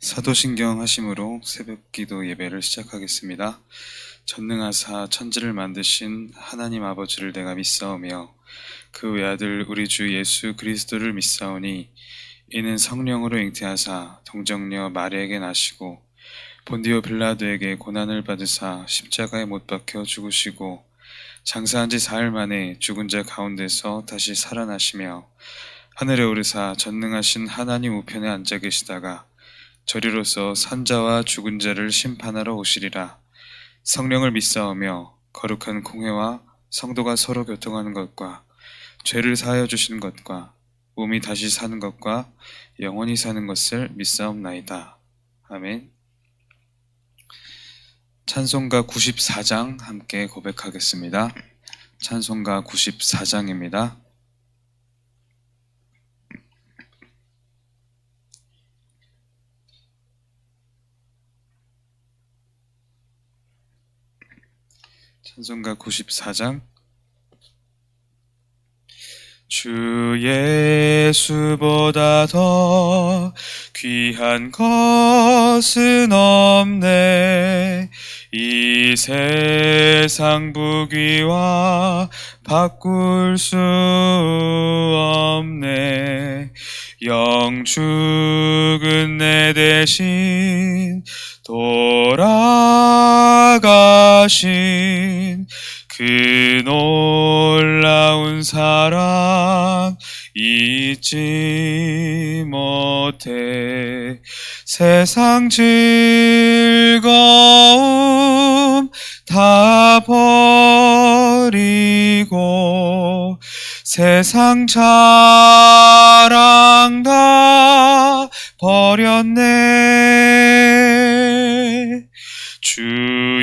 사도신경 하심으로 새벽기도 예배를 시작하겠습니다. 전능하사 천지를 만드신 하나님 아버지를 내가 믿사오며 그 외아들 우리 주 예수 그리스도를 믿사오니 이는 성령으로 잉태하사 동정녀 마리에게 나시고 본디오 빌라도에게 고난을 받으사 십자가에 못 박혀 죽으시고 장사한 지 사흘 만에 죽은 자 가운데서 다시 살아나시며 하늘에 오르사 전능하신 하나님 우편에 앉아 계시다가 저리로서 산자와 죽은 자를 심판하러 오시리라. 성령을 믿사오며 거룩한 공회와 성도가 서로 교통하는 것과 죄를 사하여 주시는 것과 몸이 다시 사는 것과 영원히 사는 것을 믿사옵나이다. 아멘. 찬송가 94장 함께 고백하겠습니다. 찬송가 94장입니다. 찬송가 94장. 주 예수보다 더 귀한 것은 없네. 이 세상 부귀와 바꿀 수 없네. 영 죽은 내 대신 돌아가신 그 놀라운 사랑 잊지 못해. 세상 즐거움 다 버리고 세상 자랑 다 버렸네. 주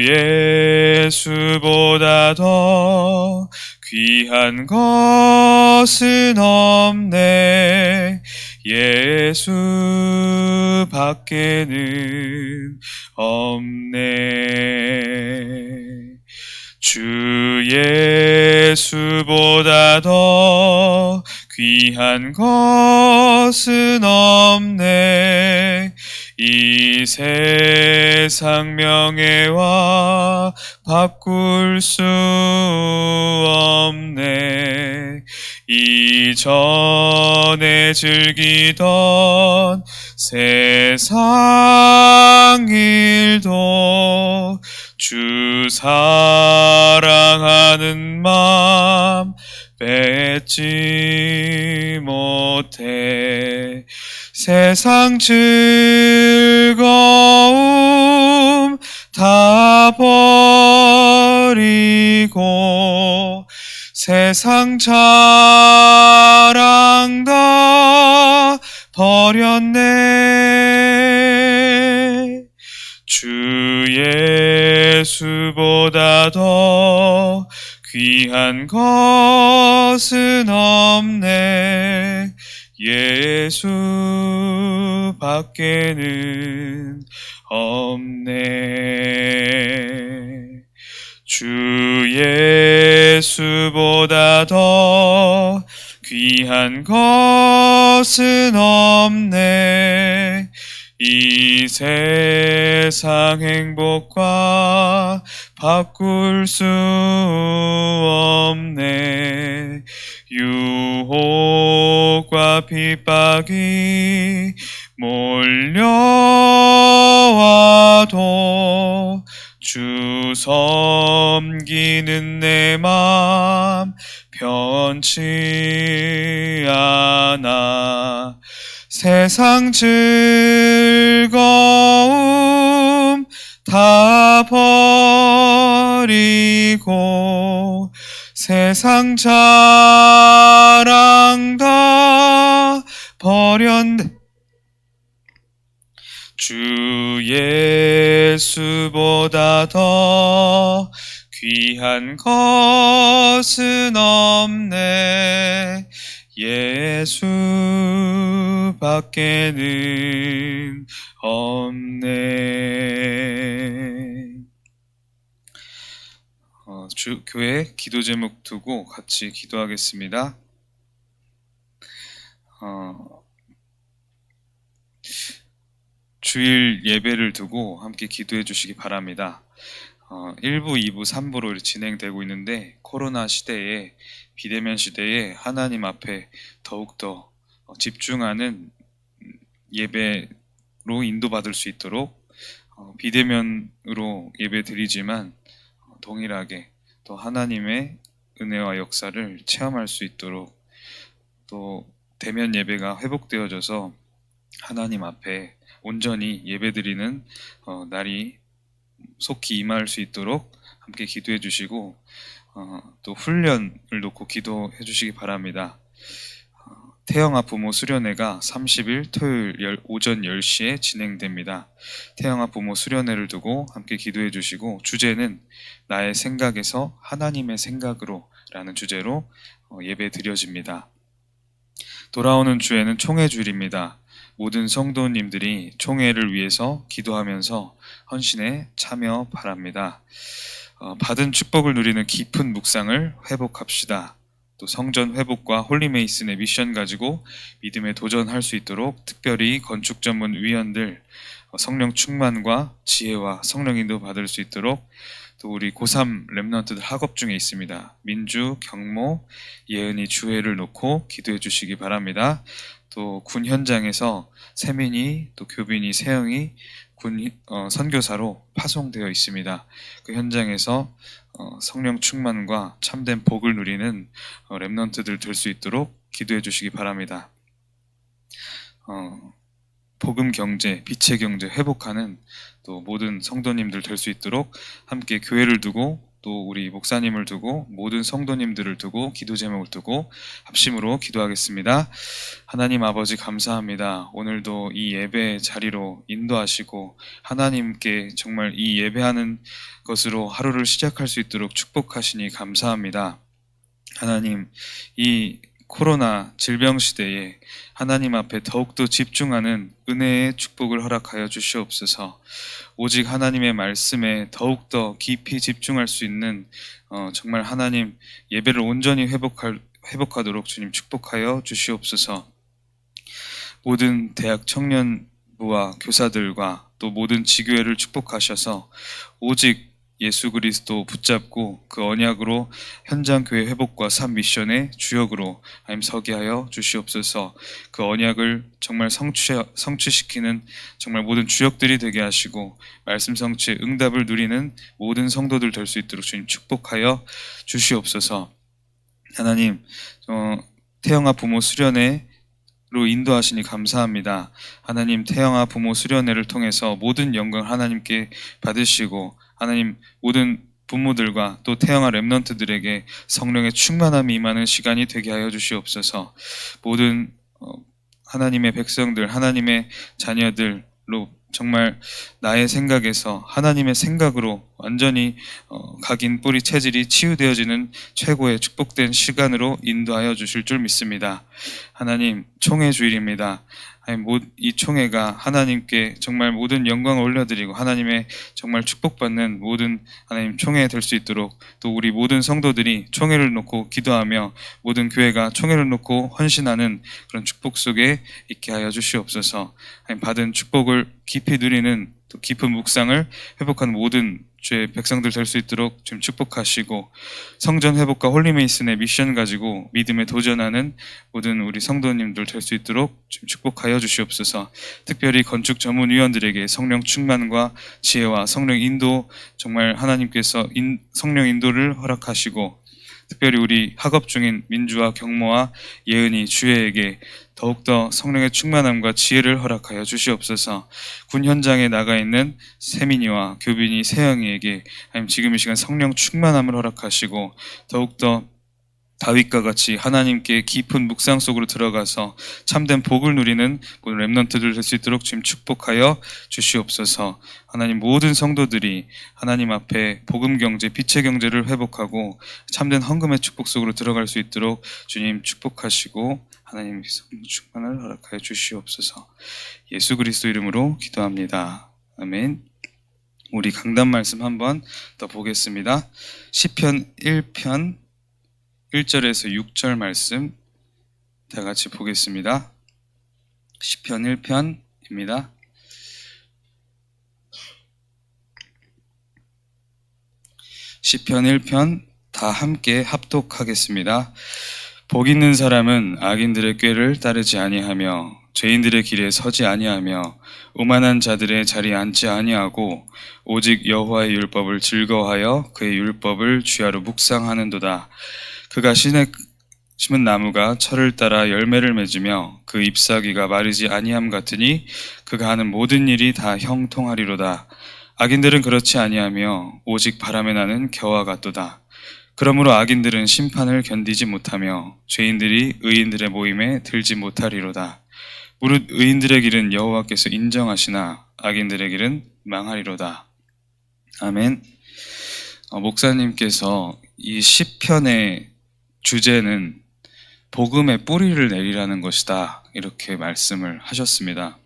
예수보다 더 귀한 것은 없네. 예수 밖에는 없네. 주 예수보다 더 귀한 것은 없네. 이 세상 명예와 바꿀 수 없네. 이전에 즐기던 세상 일도 주 사랑하는 맘 뺏지 못해. 세상 즐거움 다 버리고 세상 자랑 다 버렸네. 주 예수보다 더 귀한 것은 없네. 예수 밖에는 없네. 주 예수보다 더 귀한 것은 없네. 이 세상 행복과 바꿀 수 없네. 유혹과 핍박이 몰려와도 주 섬기는 내 맘 변치 않아. 세상 즐거움 다 버리고 세상 자랑 다 버렸네. 주 예수보다 더 귀한 것은 없네. 예수 밖에는 없네. 교회 기도 제목 두고 같이 기도하겠습니다. 주일 예배를 두고 함께 기도해 주시기 바랍니다. 1부, 2부, 3부로 진행되고 있는데 코로나 시대에 비대면 시대에 하나님 앞에 더욱더 집중하는 예배로 인도받을 수 있도록 비대면으로 예배 드리지만 동일하게 또 하나님의 은혜와 역사를 체험할 수 있도록 또 대면 예배가 회복되어져서 하나님 앞에 온전히 예배드리는 날이 속히 임할 수 있도록 함께 기도해 주시고 또 훈련을 놓고 기도해 주시기 바랍니다. 태영아 부모 수련회가 30일 토요일 오전 10시에 진행됩니다. 태영아 부모 수련회를 두고 함께 기도해 주시고 주제는 나의 생각에서 하나님의 생각으로 라는 주제로 예배 드려집니다. 돌아오는 주에는 총회 주일입니다. 모든 성도님들이 총회를 위해서 기도하면서 헌신에 참여 바랍니다. 받은 축복을 누리는 깊은 묵상을 회복합시다. 또 성전 회복과 홀리메이슨의 미션 가지고 믿음에 도전할 수 있도록 특별히 건축 전문 위원들 성령 충만과 지혜와 성령 인도 받을 수 있도록 또 우리 고3 랩런트들 학업 중에 있습니다. 민주, 경모, 예은이 주회를 놓고 기도해 주시기 바랍니다. 또 군 현장에서 세민이 또 교빈이 세영이 군 선교사로 파송되어 있습니다. 그 현장에서 성령 충만과 참된 복을 누리는 랩런트들 될 수 있도록 기도해 주시기 바랍니다. 복음 경제, 빛의 경제 회복하는 또 모든 성도님들 될 수 있도록 함께 교회를 두고 또 우리 목사님을 두고 모든 성도님들을 두고 기도 제목을 두고 합심으로 기도하겠습니다. 하나님 아버지 감사합니다. 오늘도 이 예배 자리로 인도하시고 하나님께 정말 이 예배하는 것으로 하루를 시작할 수 있도록 축복하시니 감사합니다. 하나님, 이 코로나 질병 시대에 하나님 앞에 더욱더 집중하는 은혜의 축복을 허락하여 주시옵소서. 오직 하나님의 말씀에 더욱더 깊이 집중할 수 있는 정말 하나님 예배를 온전히 회복하도록 주님 축복하여 주시옵소서. 모든 대학 청년부와 교사들과 또 모든 지교회를 축복하셔서 오직 예수 그리스도 붙잡고 그 언약으로 현장 교회 회복과 삶 미션의 주역으로 하나님 서게 하여 주시옵소서. 그 언약을 정말 성취시키는 정말 모든 주역들이 되게 하시고 말씀 성취의 응답을 누리는 모든 성도들 될 수 있도록 주님 축복하여 주시옵소서. 하나님, 태영아 부모 수련회 로 인도하시니 감사합니다. 하나님 태영아 부모 수련회를 통해서 모든 영광 하나님께 받으시고 하나님 모든 부모들과 또 태영아 랩런트들에게 성령의 충만함이 임하는 시간이 되게 하여 주시옵소서. 모든 하나님의 백성들, 하나님의 자녀들로 정말 나의 생각에서 하나님의 생각으로 완전히 각인 뿌리 체질이 치유되어지는 최고의 축복된 시간으로 인도하여 주실 줄 믿습니다. 하나님 총회 주일입니다. 이 총회가 하나님께 정말 모든 영광을 올려드리고 하나님의 정말 축복받는 모든 하나님 총회 될 수 있도록 또 우리 모든 성도들이 총회를 놓고 기도하며 모든 교회가 총회를 놓고 헌신하는 그런 축복 속에 있게 하여 주시옵소서. 받은 축복을 깊이 누리는 또 깊은 묵상을 회복하는 모든 주의 백성들 될 수 있도록 좀 축복하시고 성전 회복과 홀리메이슨의 미션 가지고 믿음에 도전하는 모든 우리 성도님들 될 수 있도록 좀 축복하여 주시옵소서. 특별히 건축 전문위원들에게 성령 충만과 지혜와 성령 인도 정말 하나님께서 성령 인도를 허락하시고 특별히 우리 학업 중인 민주와 경모와 예은이 주혜에게 더욱더 성령의 충만함과 지혜를 허락하여 주시옵소서. 군 현장에 나가 있는 세민이와 교빈이 세영이에게 하나님 지금 이 시간 성령 충만함을 허락하시고 더욱더 다윗과 같이 하나님께 깊은 묵상 속으로 들어가서 참된 복을 누리는 모든 랩런트들 될 수 있도록 주님 축복하여 주시옵소서. 하나님 모든 성도들이 하나님 앞에 복음 경제, 빛의 경제를 회복하고 참된 헌금의 축복 속으로 들어갈 수 있도록 주님 축복하시고 하나님 성령 충만을 허락하여 주시옵소서. 예수 그리스도 이름으로 기도합니다. 아멘. 우리 강단 말씀 한번 더 보겠습니다. 시편 1편 1절에서 6절 말씀 다 같이 보겠습니다. 시편 1편입니다. 시편 1편 다 함께 합독하겠습니다. 복 있는 사람은 악인들의 꾀를 따르지 아니하며 죄인들의 길에 서지 아니하며 오만한 자들의 자리에 앉지 아니하고 오직 여호와의 율법을 즐거워하여 그의 율법을 주야로 묵상하는도다. 그가 심은 나무가 철을 따라 열매를 맺으며 그 잎사귀가 마르지 아니함 같으니 그가 하는 모든 일이 다 형통하리로다. 악인들은 그렇지 아니하며 오직 바람에 나는 겨와 같도다. 그러므로 악인들은 심판을 견디지 못하며 죄인들이 의인들의 모임에 들지 못하리로다. 무릇 의인들의 길은 여호와께서 인정하시나 악인들의 길은 망하리로다. 아멘. 목사님께서 이 시편의 주제는 복음의 뿌리를 내리라는 것이다, 이렇게 말씀을 하셨습니다.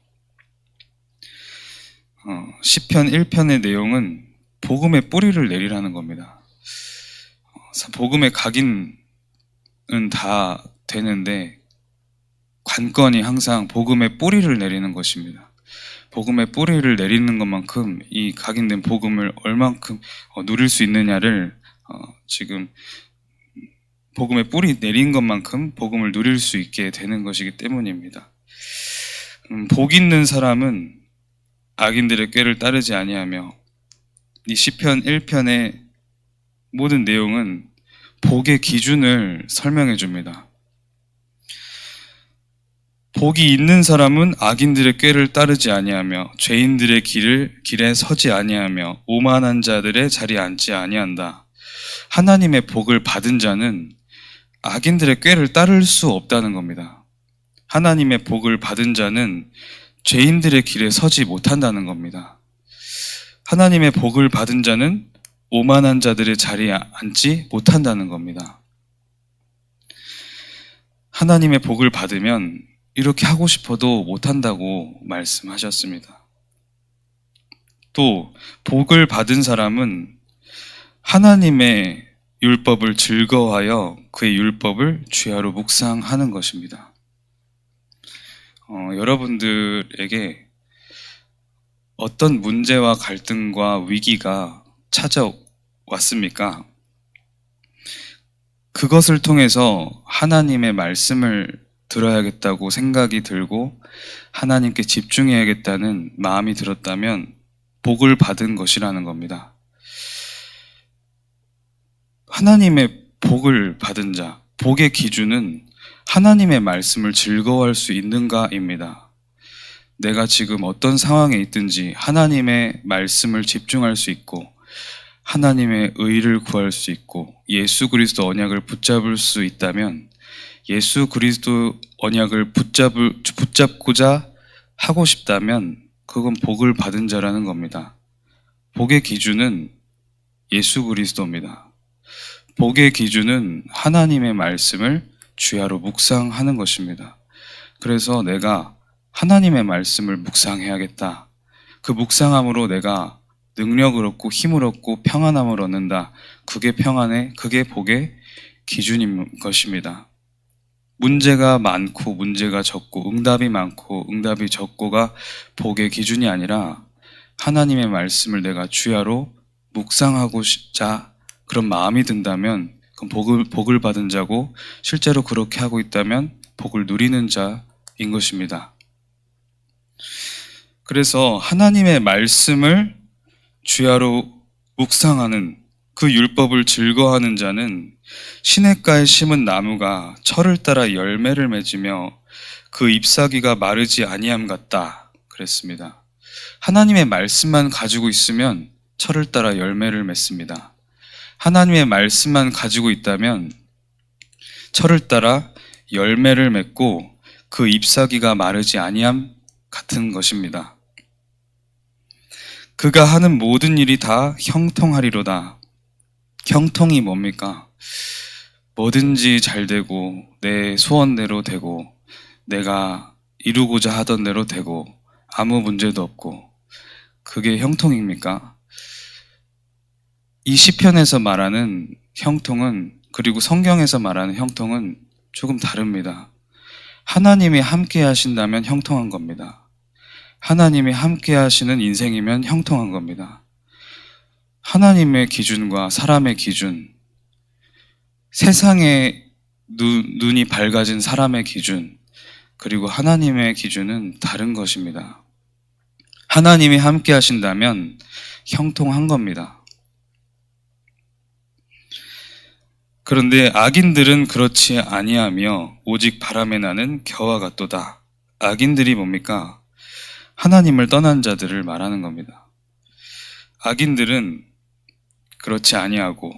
시편 1편의 내용은 복음의 뿌리를 내리라는 겁니다. 복음의 각인은 다 되는데 관건이 항상 복음의 뿌리를 내리는 것입니다. 복음의 뿌리를 내리는 것만큼 이 각인된 복음을 얼만큼 누릴 수 있느냐를 지금 복음의 뿌리 내린 것만큼 복음을 누릴 수 있게 되는 것이기 때문입니다. 복 있는 사람은 악인들의 꾀를 따르지 아니하며, 이 시편 1편의 모든 내용은 복의 기준을 설명해 줍니다. 복이 있는 사람은 악인들의 꾀를 따르지 아니하며 죄인들의 길에 서지 아니하며 오만한 자들의 자리에 앉지 아니한다. 하나님의 복을 받은 자는 악인들의 꾀를 따를 수 없다는 겁니다. 하나님의 복을 받은 자는 죄인들의 길에 서지 못한다는 겁니다. 하나님의 복을 받은 자는 오만한 자들의 자리에 앉지 못한다는 겁니다. 하나님의 복을 받으면 이렇게 하고 싶어도 못한다고 말씀하셨습니다. 또 복을 받은 사람은 하나님의 율법을 즐거워하여 그의 율법을 주야로 묵상하는 것입니다. 여러분들에게 어떤 문제와 갈등과 위기가 찾아왔습니까? 그것을 통해서 하나님의 말씀을 들어야겠다고 생각이 들고 하나님께 집중해야겠다는 마음이 들었다면 복을 받은 것이라는 겁니다. 하나님의 복을 받은 자, 복의 기준은 하나님의 말씀을 즐거워할 수 있는가입니다. 내가 지금 어떤 상황에 있든지 하나님의 말씀을 집중할 수 있고 하나님의 의를 구할 수 있고 예수 그리스도 언약을 붙잡을 수 있다면 예수 그리스도 언약을 붙잡고자 하고 싶다면 그건 복을 받은 자라는 겁니다. 복의 기준은 예수 그리스도입니다. 복의 기준은 하나님의 말씀을 주야로 묵상하는 것입니다. 그래서 내가 하나님의 말씀을 묵상해야겠다. 그 묵상함으로 내가 능력을 얻고 힘을 얻고 평안함을 얻는다. 그게 복의 기준인 것입니다. 문제가 많고 문제가 적고 응답이 많고 응답이 적고가 복의 기준이 아니라 하나님의 말씀을 내가 주야로 묵상하고자 그런 마음이 든다면 그건 복을 받은 자고 실제로 그렇게 하고 있다면 복을 누리는 자인 것입니다. 그래서 하나님의 말씀을 주야로 묵상하는 그 율법을 즐거워하는 자는 시냇가에 심은 나무가 철을 따라 열매를 맺으며 그 잎사귀가 마르지 아니함 같다 그랬습니다. 하나님의 말씀만 가지고 있으면 철을 따라 열매를 맺습니다. 하나님의 말씀만 가지고 있다면 철을 따라 열매를 맺고 그 잎사귀가 마르지 아니함 같은 것입니다. 그가 하는 모든 일이 다 형통하리로다. 형통이 뭡니까? 뭐든지 잘 되고 내 소원대로 되고 내가 이루고자 하던 대로 되고 아무 문제도 없고 그게 형통입니까? 이 시편에서 말하는 형통은, 그리고 성경에서 말하는 형통은 조금 다릅니다. 하나님이 함께 하신다면 형통한 겁니다. 하나님이 함께 하시는 인생이면 형통한 겁니다. 하나님의 기준과 사람의 기준, 세상의 눈이 밝아진 사람의 기준, 그리고 하나님의 기준은 다른 것입니다. 하나님이 함께 하신다면 형통한 겁니다. 그런데 악인들은 그렇지 아니하며 오직 바람에 나는 겨와 같도다. 악인들이 뭡니까? 하나님을 떠난 자들을 말하는 겁니다. 악인들은 그렇지 아니하고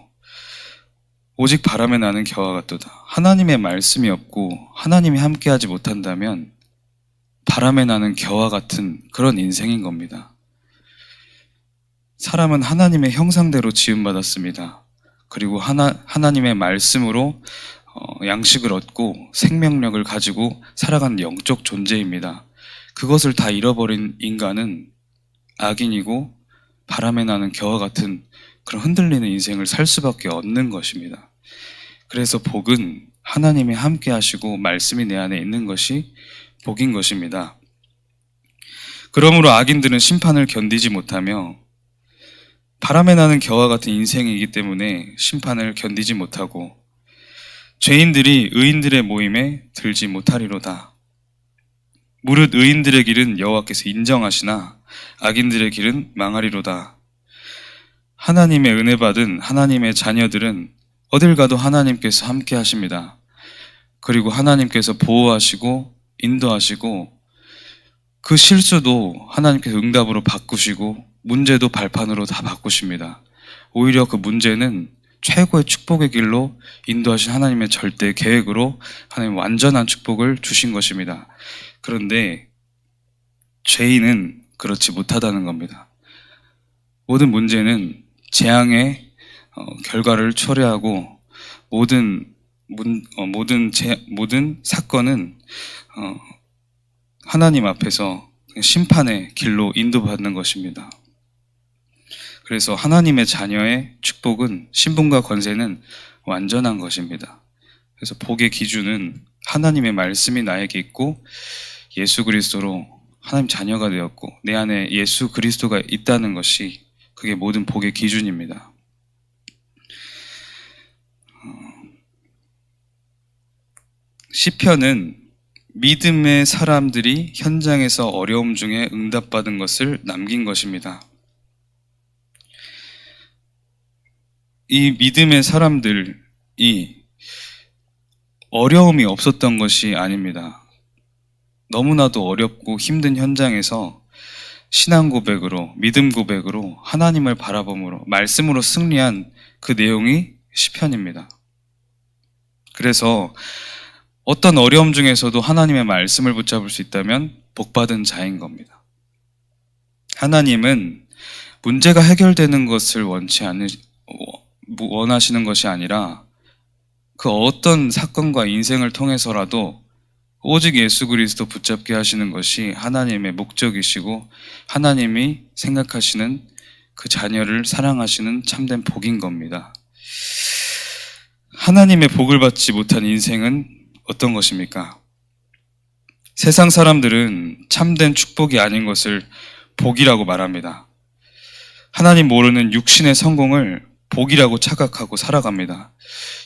오직 바람에 나는 겨와 같도다. 하나님의 말씀이 없고 하나님이 함께하지 못한다면 바람에 나는 겨와 같은 그런 인생인 겁니다. 사람은 하나님의 형상대로 지음받았습니다. 그리고 하나님의 말씀으로 양식을 얻고 생명력을 가지고 살아가는 영적 존재입니다. 그것을 다 잃어버린 인간은 악인이고 바람에 나는 겨와 같은 그런 흔들리는 인생을 살 수밖에 없는 것입니다. 그래서 복은 하나님이 함께 하시고 말씀이 내 안에 있는 것이 복인 것입니다. 그러므로 악인들은 심판을 견디지 못하며 바람에 나는 겨와 같은 인생이기 때문에 심판을 견디지 못하고 죄인들이 의인들의 모임에 들지 못하리로다. 무릇 의인들의 길은 여호와께서 인정하시나 악인들의 길은 망하리로다. 하나님의 은혜 받은 하나님의 자녀들은 어딜 가도 하나님께서 함께 하십니다. 그리고 하나님께서 보호하시고 인도하시고 그 실수도 하나님께서 응답으로 바꾸시고 문제도 발판으로 다 바꾸십니다. 오히려 그 문제는 최고의 축복의 길로 인도하신 하나님의 절대 계획으로 하나님 완전한 축복을 주신 것입니다. 그런데 죄인은 그렇지 못하다는 겁니다. 모든 문제는 재앙의 결과를 초래하고 모든 사건은 하나님 앞에서 심판의 길로 인도받는 것입니다. 그래서 하나님의 자녀의 축복은 신분과 권세는 완전한 것입니다. 그래서 복의 기준은 하나님의 말씀이 나에게 있고 예수 그리스도로 하나님 자녀가 되었고 내 안에 예수 그리스도가 있다는 것이 그게 모든 복의 기준입니다. 시편은 믿음의 사람들이 현장에서 어려움 중에 응답받은 것을 남긴 것입니다. 이 믿음의 사람들이 어려움이 없었던 것이 아닙니다. 너무나도 어렵고 힘든 현장에서 신앙 고백으로, 믿음 고백으로 하나님을 바라봄으로 말씀으로 승리한 그 내용이 시편입니다. 그래서 어떤 어려움 중에서도 하나님의 말씀을 붙잡을 수 있다면 복받은 자인 겁니다. 하나님은 문제가 해결되는 것을 원하시는 것이 아니라 그 어떤 사건과 인생을 통해서라도 오직 예수 그리스도 붙잡게 하시는 것이 하나님의 목적이시고 하나님이 생각하시는 그 자녀를 사랑하시는 참된 복인 겁니다. 하나님의 복을 받지 못한 인생은 어떤 것입니까? 세상 사람들은 참된 축복이 아닌 것을 복이라고 말합니다. 하나님 모르는 육신의 성공을 복이라고 착각하고 살아갑니다.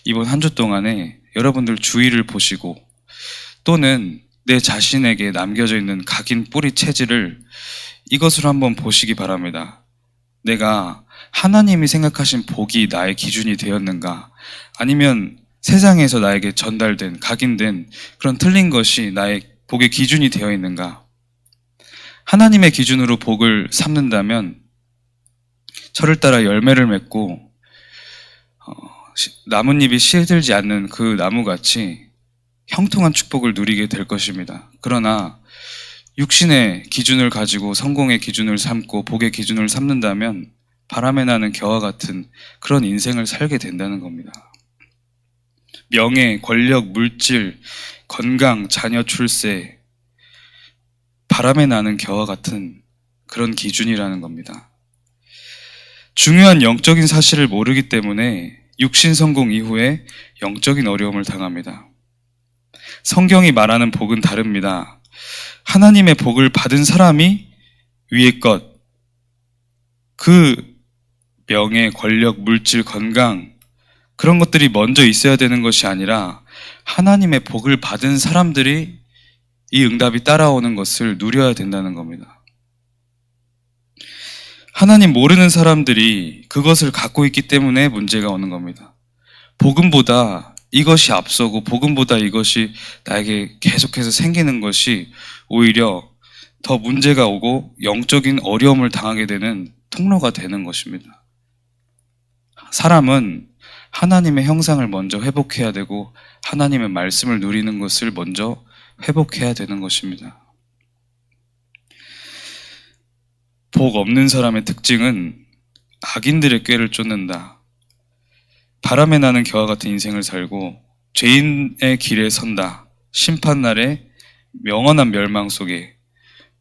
이번 한 주 동안에 여러분들 주위를 보시고 또는 내 자신에게 남겨져 있는 각인 뿌리 체질을 이것으로 한번 보시기 바랍니다. 내가 하나님이 생각하신 복이 나의 기준이 되었는가? 아니면 세상에서 나에게 전달된, 각인된 그런 틀린 것이 나의 복의 기준이 되어 있는가? 하나님의 기준으로 복을 삼는다면 철을 따라 열매를 맺고 나뭇잎이 시들지 않는 그 나무같이 형통한 축복을 누리게 될 것입니다. 그러나 육신의 기준을 가지고 성공의 기준을 삼고 복의 기준을 삼는다면 바람에 나는 겨와 같은 그런 인생을 살게 된다는 겁니다. 명예, 권력, 물질, 건강, 자녀 출세, 바람에 나는 겨와 같은 그런 기준이라는 겁니다. 중요한 영적인 사실을 모르기 때문에 육신 성공 이후에 영적인 어려움을 당합니다. 성경이 말하는 복은 다릅니다. 하나님의 복을 받은 사람이 위의 것, 그 명예, 권력, 물질, 건강, 그런 것들이 먼저 있어야 되는 것이 아니라 하나님의 복을 받은 사람들이 이 응답이 따라오는 것을 누려야 된다는 겁니다. 하나님 모르는 사람들이 그것을 갖고 있기 때문에 문제가 오는 겁니다. 복음보다 이것이 앞서고 복음보다 이것이 나에게 계속해서 생기는 것이 오히려 더 문제가 오고 영적인 어려움을 당하게 되는 통로가 되는 것입니다. 사람은 하나님의 형상을 먼저 회복해야 되고 하나님의 말씀을 누리는 것을 먼저 회복해야 되는 것입니다. 복 없는 사람의 특징은 악인들의 꾀를 쫓는다. 바람에 나는 겨와 같은 인생을 살고 죄인의 길에 선다. 심판날에 영원한 멸망 속에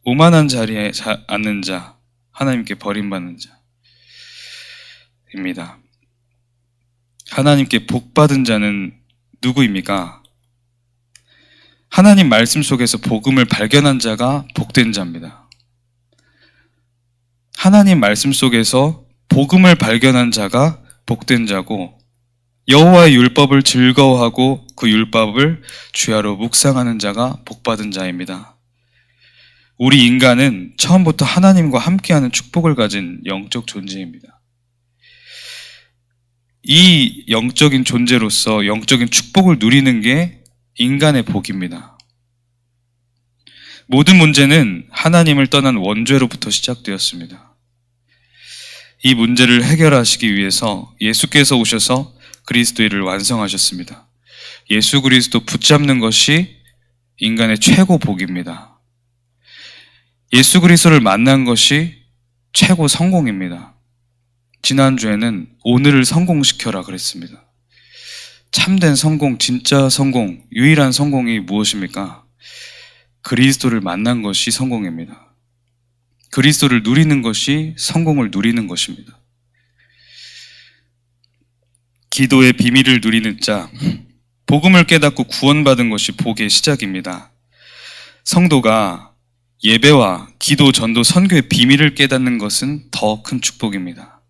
오만한 자리에 앉는 자, 하나님께 버림받는 자입니다. 하나님께 복받은 자는 누구입니까? 하나님 말씀 속에서 복음을 발견한 자가 복된 자입니다. 하나님 말씀 속에서 복음을 발견한 자가 복된 자고 여호와의 율법을 즐거워하고 그 율법을 주야로 묵상하는 자가 복받은 자입니다. 우리 인간은 처음부터 하나님과 함께하는 축복을 가진 영적 존재입니다. 이 영적인 존재로서 영적인 축복을 누리는 게 인간의 복입니다. 모든 문제는 하나님을 떠난 원죄로부터 시작되었습니다. 이 문제를 해결하시기 위해서 예수께서 오셔서 그리스도를 완성하셨습니다. 예수 그리스도 붙잡는 것이 인간의 최고 복입니다. 예수 그리스도를 만난 것이 최고 성공입니다. 지난주에는 오늘을 성공시켜라 그랬습니다. 참된 성공, 진짜 성공, 유일한 성공이 무엇입니까? 그리스도를 만난 것이 성공입니다. 그리스도를 누리는 것이 성공을 누리는 것입니다. 기도의 비밀을 누리는 자, 복음을 깨닫고 구원받은 것이 복의 시작입니다. 성도가 예배와 기도, 전도, 선교의 비밀을 깨닫는 것은 더 큰 축복입니다.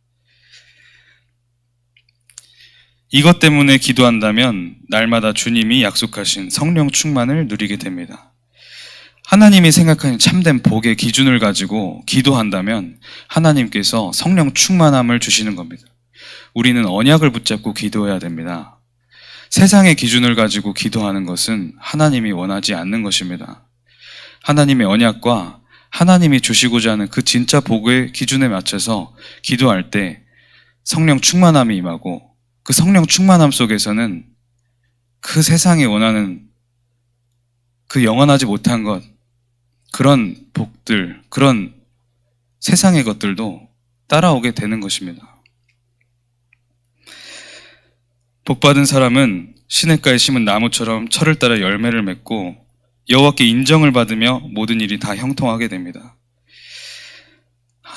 이것 때문에 기도한다면 날마다 주님이 약속하신 성령 충만을 누리게 됩니다. 하나님이 생각하는 참된 복의 기준을 가지고 기도한다면 하나님께서 성령 충만함을 주시는 겁니다. 우리는 언약을 붙잡고 기도해야 됩니다. 세상의 기준을 가지고 기도하는 것은 하나님이 원하지 않는 것입니다. 하나님의 언약과 하나님이 주시고자 하는 그 진짜 복의 기준에 맞춰서 기도할 때 성령 충만함이 임하고 그 성령 충만함 속에서는 그 세상이 원하는 그 영원하지 못한 것, 그런 복들, 그런 세상의 것들도 따라오게 되는 것입니다. 복받은 사람은 시냇가에 심은 나무처럼 철을 따라 열매를 맺고 여호와께 인정을 받으며 모든 일이 다 형통하게 됩니다.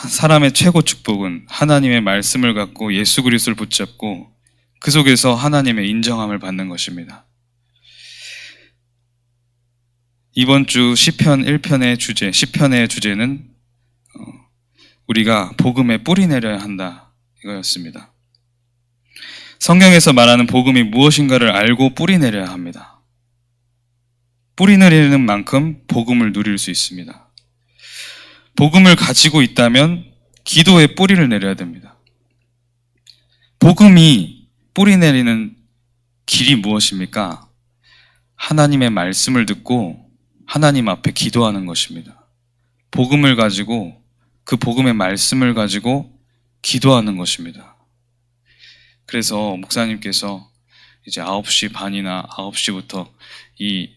사람의 최고 축복은 하나님의 말씀을 갖고 예수 그리스도를 붙잡고 그 속에서 하나님의 인정함을 받는 것입니다. 이번 주 시편 1편의 주제, 시편의 주제는 우리가 복음에 뿌리 내려야 한다 이거였습니다. 성경에서 말하는 복음이 무엇인가를 알고 뿌리 내려야 합니다. 뿌리 내리는 만큼 복음을 누릴 수 있습니다. 복음을 가지고 있다면 기도에 뿌리를 내려야 됩니다. 복음이 뿌리 내리는 길이 무엇입니까? 하나님의 말씀을 듣고 하나님 앞에 기도하는 것입니다. 복음을 가지고 그 복음의 말씀을 가지고 기도하는 것입니다. 그래서 목사님께서 이제 9시 반이나 9시부터 이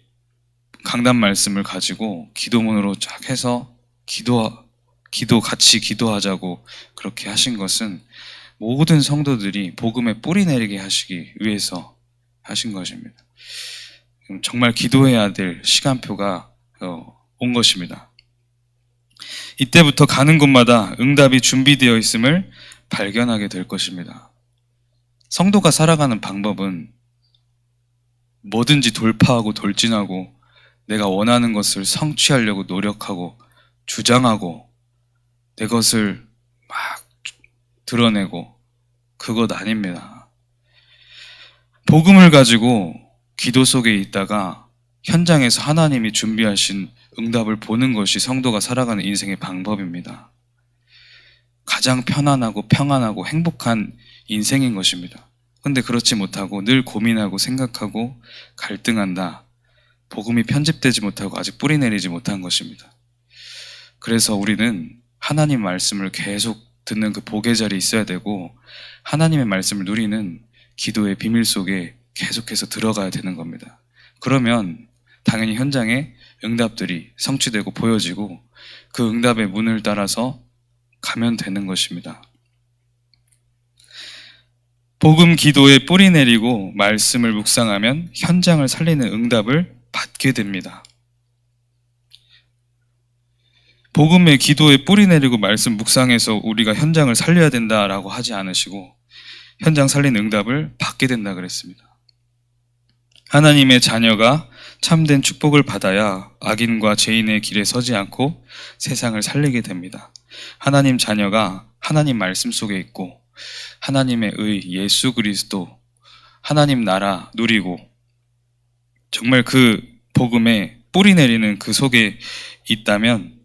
강단 말씀을 가지고 기도문으로 쫙 해서 같이 기도하자고 그렇게 하신 것은 모든 성도들이 복음에 뿌리 내리게 하시기 위해서 하신 것입니다. 정말 기도해야 될 시간표가 온 것입니다. 이때부터 가는 곳마다 응답이 준비되어 있음을 발견하게 될 것입니다. 성도가 살아가는 방법은 뭐든지 돌파하고 돌진하고 내가 원하는 것을 성취하려고 노력하고 주장하고 내 것을 막 드러내고 그것 아닙니다. 복음을 가지고 기도 속에 있다가 현장에서 하나님이 준비하신 응답을 보는 것이 성도가 살아가는 인생의 방법입니다. 가장 편안하고 평안하고 행복한 인생인 것입니다. 근데 그렇지 못하고 늘 고민하고 생각하고 갈등한다. 복음이 편집되지 못하고 아직 뿌리 내리지 못한 것입니다. 그래서 우리는 하나님 말씀을 계속 듣는 그 복의 자리에 있어야 되고 하나님의 말씀을 누리는 기도의 비밀 속에 계속해서 들어가야 되는 겁니다. 그러면 당연히 현장에 응답들이 성취되고 보여지고 그 응답의 문을 따라서 가면 되는 것입니다. 복음 기도에 뿌리 내리고 말씀을 묵상하면 현장을 살리는 응답을 받게 됩니다. 복음의 기도에 뿌리 내리고 말씀 묵상해서 우리가 현장을 살려야 된다라고 하지 않으시고 현장 살리는 응답을 받게 된다 그랬습니다. 하나님의 자녀가 참된 축복을 받아야 악인과 죄인의 길에 서지 않고 세상을 살리게 됩니다. 하나님 자녀가 하나님 말씀 속에 있고 하나님의 의 예수 그리스도 하나님 나라 누리고 정말 그 복음에 뿌리 내리는 그 속에 있다면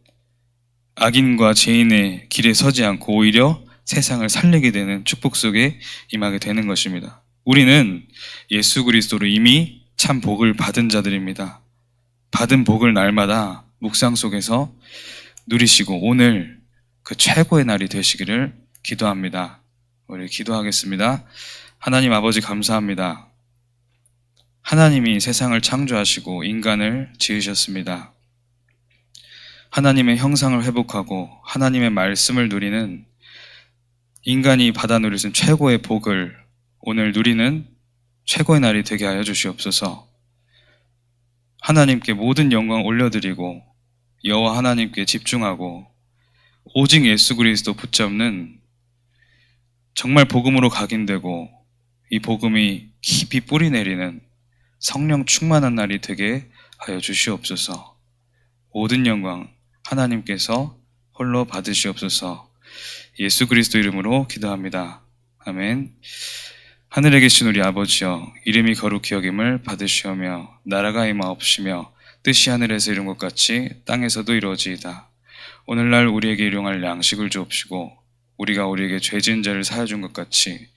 악인과 죄인의 길에 서지 않고 오히려 세상을 살리게 되는 축복 속에 임하게 되는 것입니다. 우리는 예수 그리스도로 이미 참 복을 받은 자들입니다. 받은 복을 날마다 묵상 속에서 누리시고 오늘 그 최고의 날이 되시기를 기도합니다. 우리 기도하겠습니다. 하나님 아버지 감사합니다. 하나님이 세상을 창조하시고 인간을 지으셨습니다. 하나님의 형상을 회복하고 하나님의 말씀을 누리는 인간이 받아 누릴 수 있는 최고의 복을 오늘 누리는 최고의 날이 되게 하여 주시옵소서. 하나님께 모든 영광 올려드리고 여호와 하나님께 집중하고 오직 예수 그리스도 붙잡는 정말 복음으로 각인되고 이 복음이 깊이 뿌리 내리는 성령 충만한 날이 되게 하여 주시옵소서. 모든 영광 하나님께서 홀로 받으시옵소서. 예수 그리스도 이름으로 기도합니다. 아멘. 하늘에 계신 우리 아버지여, 이름이 거룩히 여김을 받으시오며 나라가 임하옵시며 뜻이 하늘에서 이룬 것 같이 땅에서도 이루어지이다. 오늘날 우리에게 일용할 양식을 주옵시고 우리가 우리에게 죄 지은 자를 사하여 준 것 같이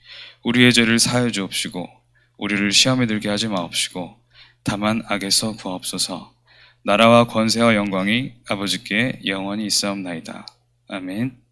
우리의 죄를 사하여 주옵시고 우리를 시험에 들게 하지 마옵시고 다만 악에서 구하옵소서. 나라와 권세와 영광이 아버지께 영원히 있사옵나이다. 아멘.